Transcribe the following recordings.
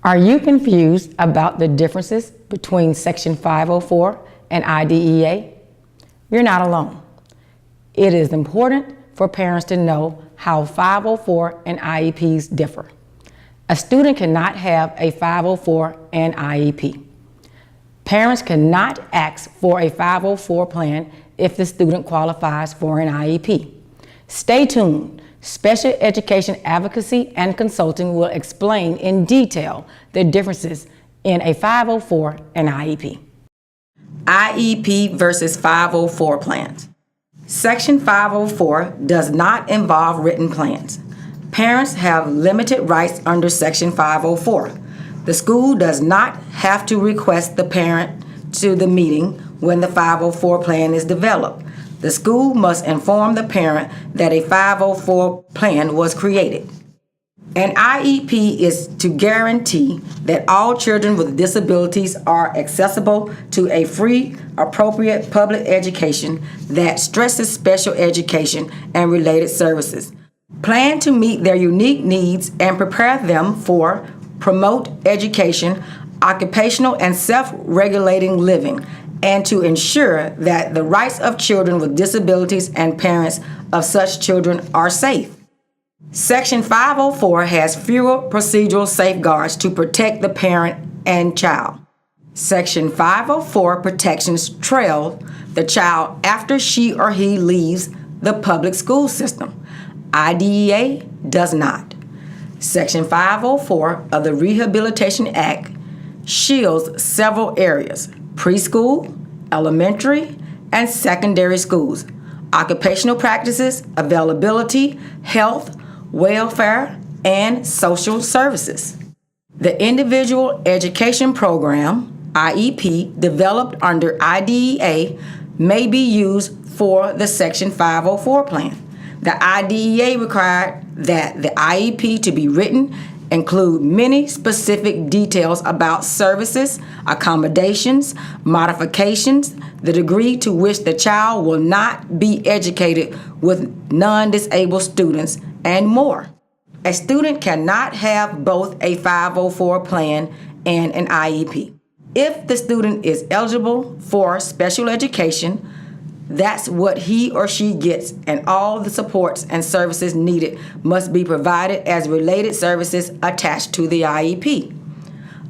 Are you confused about the differences between Section 504 and IDEA? You're not alone. It is important for parents to know how 504 and IEPs differ. A student cannot have a 504 and IEP. Parents cannot ask for a 504 plan if the student qualifies for an IEP. Stay tuned. Special Education Advocacy and Consulting will explain in detail the differences in a 504 and IEP. IEP versus 504 plans. Section 504 does not involve written plans. Parents have limited rights under Section 504. The school does not have to request the parent to the meeting when the 504 plan is developed. The school must inform the parent that a 504 plan was created. An IEP is to guarantee that all children with disabilities are accessible to a free, appropriate public education that stresses special education and related services. Plan to meet their unique needs and prepare them for promote education, occupational and self-regulating living, and to ensure that the rights of children with disabilities and parents of such children are safe. Section 504 has fewer procedural safeguards to protect the parent and child. Section 504 protections trail the child after she or he leaves the public school system. IDEA does not. Section 504 of the Rehabilitation Act shields several areas: preschool, elementary, and secondary schools, occupational practices, availability, health, welfare, and social services. The Individual Education Program, IEP, developed under IDEA may be used for the Section 504 plan. The IDEA required that the IEP to be written include many specific details about services, accommodations, modifications, the degree to which the child will not be educated with non-disabled students, and more. A student cannot have both a 504 plan and an IEP. If the student is eligible for special education, that's what he or she gets, and all the supports and services needed must be provided as related services attached to the IEP.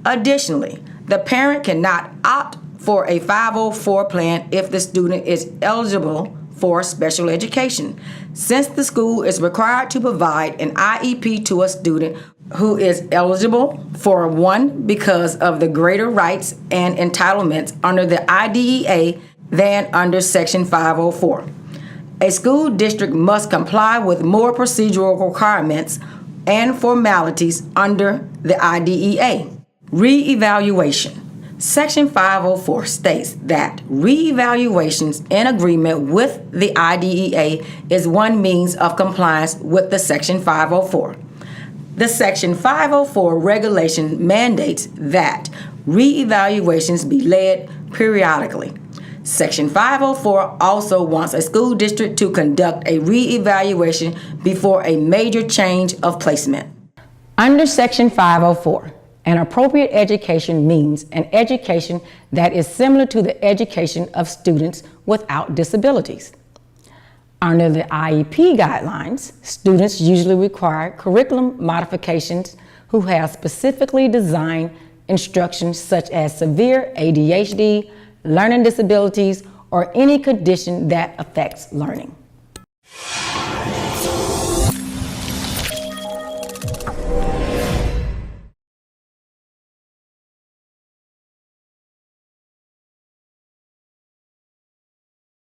Additionally, the parent cannot opt for a 504 plan if the student is eligible for special education, since the school is required to provide an IEP to a student who is eligible for one because of the greater rights and entitlements under the IDEA than under Section 504. A school district must comply with more procedural requirements and formalities under the IDEA. Re-evaluation. Section 504 states that re-evaluations in agreement with the IDEA is one means of compliance with the Section 504. The Section 504 regulation mandates that re-evaluations be led periodically. Section 504 also wants a school district to conduct a re-evaluation before a major change of placement. Under Section 504, an appropriate education means an education that is similar to the education of students without disabilities. Under the IEP guidelines, students usually require curriculum modifications who have specifically designed instructions such as severe ADHD, learning disabilities, or any condition that affects learning.